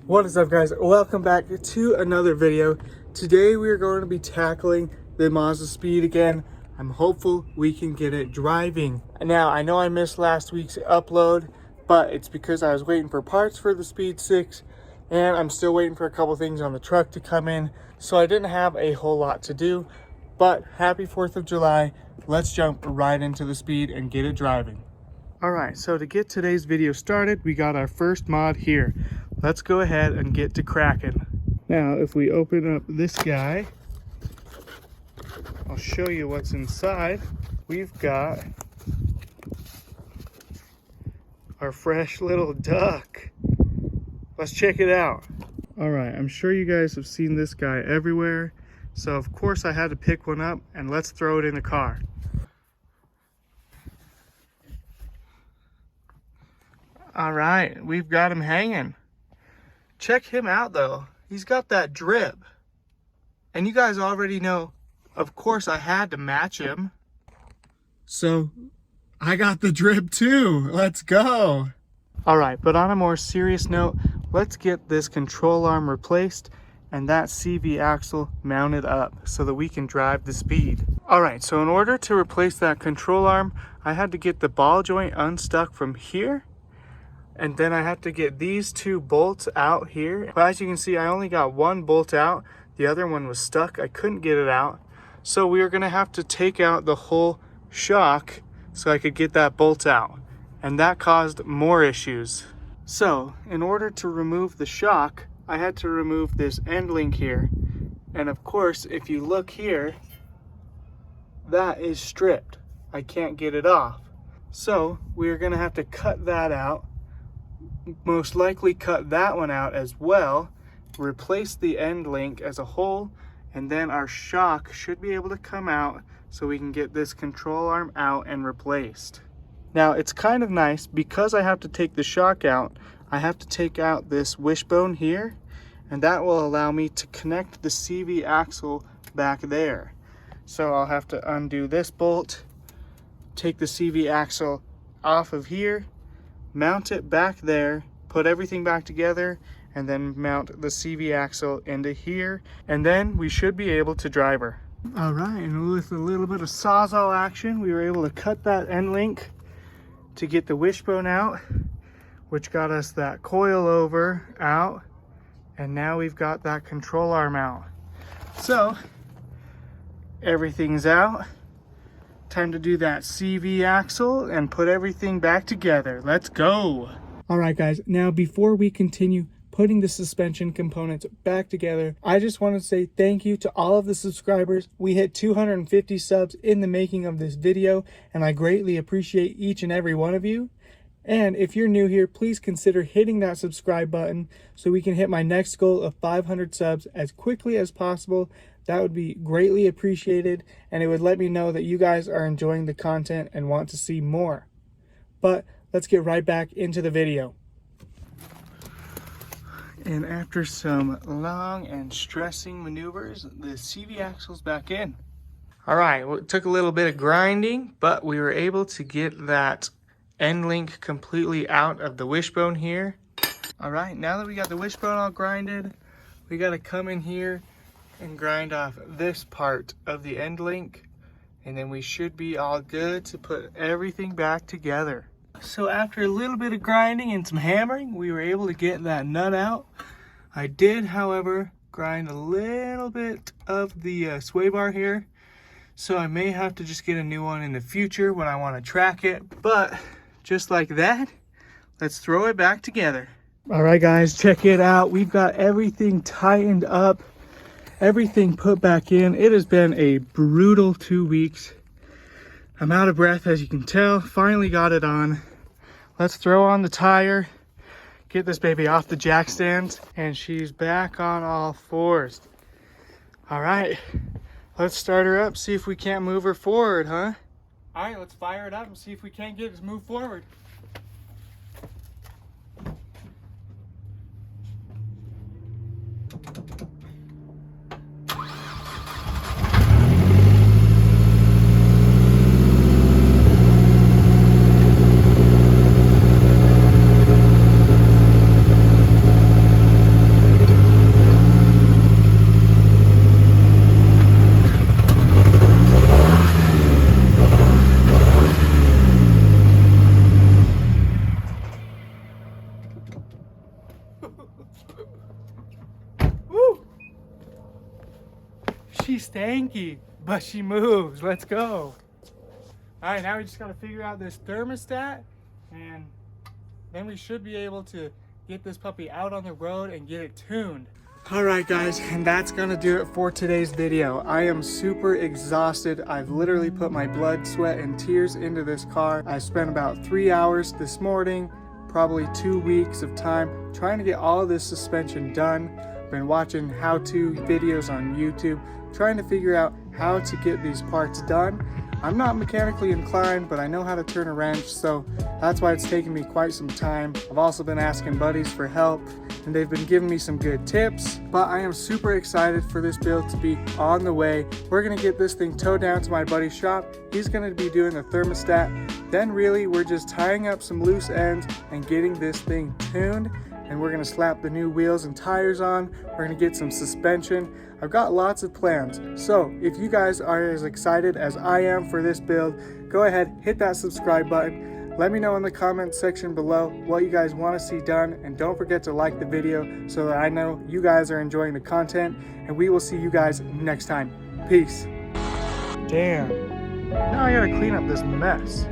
What is up, guys? Welcome back to another video. Today we are going to be tackling the Mazdaspeed again. I'm hopeful we can get it driving. Now, I know I missed last week's upload, but it's because I was waiting for parts for the Speed 6, and I'm still waiting for a couple things on the truck to come in, so I didn't have a whole lot to do. But happy 4th of July. Let's jump right into the Speed and get it driving. Alright, so to get today's video started, we got our first mod here. Let's go ahead and get to cracking. Now, if we open up this guy, I'll show you what's inside. We've got our fresh little duck. Let's check it out. Alright, I'm sure you guys have seen this guy everywhere. So of course I had to pick one up, and let's throw it in the car. Alright, we've got him hanging. Check him out though. He's got that drip. And you guys already know, of course I had to match him. So I got the drip too. Let's go. Alright, but on a more serious note, let's get this control arm replaced and that CV axle mounted up so that we can drive the Speed. Alright, so in order to replace that control arm, I had to get the ball joint unstuck from here. And then I have to get these two bolts out here. But as you can see, I only got one bolt out. The other one was stuck. I couldn't get it out. So we are gonna have to take out the whole shock so I could get that bolt out. And that caused more issues. So in order to remove the shock, I had to remove this end link here. And of course, if you look here, that is stripped. I can't get it off. So we are gonna have to cut that out. Most likely cut that one out as well, replace the end link as a whole, and then our shock should be able to come out so we can get this control arm out and replaced. Now it's kind of nice because I have to take the shock out. I have to take out this wishbone here, and that will allow me to connect the CV axle back there. So I'll have to undo this bolt, take the CV axle off of here, mount it back there, put everything back together, and then mount the CV axle into here, and then we should be able to drive her. All right, and with a little bit of sawzall action, we were able to cut that end link to get the wishbone out, which got us that coil over out, and now we've got that control arm out. So everything's out. Time to do that CV axle and put everything back together. Let's go. All right, guys. Now, before we continue putting the suspension components back together, I just want to say thank you to all of the subscribers. We hit 250 subs in the making of this video, and I greatly appreciate each and every one of you. And if you're new here, please consider hitting that subscribe button so we can hit my next goal of 500 subs as quickly as possible. That would be greatly appreciated, and it would let me know that you guys are enjoying the content and want to see more. But let's get right back into the video. And after some long and stressing maneuvers, the CV axle's back in. All right, well, it took a little bit of grinding, but we were able to get that end link completely out of the wishbone here. All right, now that we got the wishbone all grinded, we got to come in here and grind off this part of the end link, and then we should be all good to put everything back together. So after a little bit of grinding and some hammering, we were able to get that nut out. I did, however, grind a little bit of the sway bar here, so I may have to just get a new one in the future when I want to track it. But just like that, let's throw it back together. All right, guys, check it out. We've got everything tightened up, everything put back in. It has been a brutal 2 weeks. I'm out of breath, as you can tell. Finally got it on. Let's throw on the tire, get this baby off the jack stands, and she's back on all fours. All right, let's start her up, see if we can't move her forward, huh? All right, let's fire it up and see if we can't get it to move forward. She's stanky, but she moves. Let's go. All right, now we just got to figure out this thermostat, and then we should be able to get this puppy out on the road and get it tuned. All right, guys, and that's gonna do it for today's video. I am super exhausted. I've literally put my blood, sweat, and tears into this car. I spent about 3 hours this morning, probably 2 weeks of time trying to get all of this suspension done. Been watching how-to videos on YouTube, trying to figure out how to get these parts done. I'm not mechanically inclined, but I know how to turn a wrench, so that's why it's taken me quite some time. I've also been asking buddies for help, and they've been giving me some good tips, but I am super excited for this build to be on the way. We're gonna get this thing towed down to my buddy's shop. He's gonna be doing the thermostat. Then really, we're just tying up some loose ends and getting this thing tuned, and we're gonna slap the new wheels and tires on. We're gonna get some suspension. I've got lots of plans. So if you guys are as excited as I am for this build, go ahead, hit that subscribe button. Let me know in the comment section below what you guys want to see done, and don't forget to like the video so that I know you guys are enjoying the content, and we will see you guys next time. Peace. Damn. Now I gotta clean up this mess.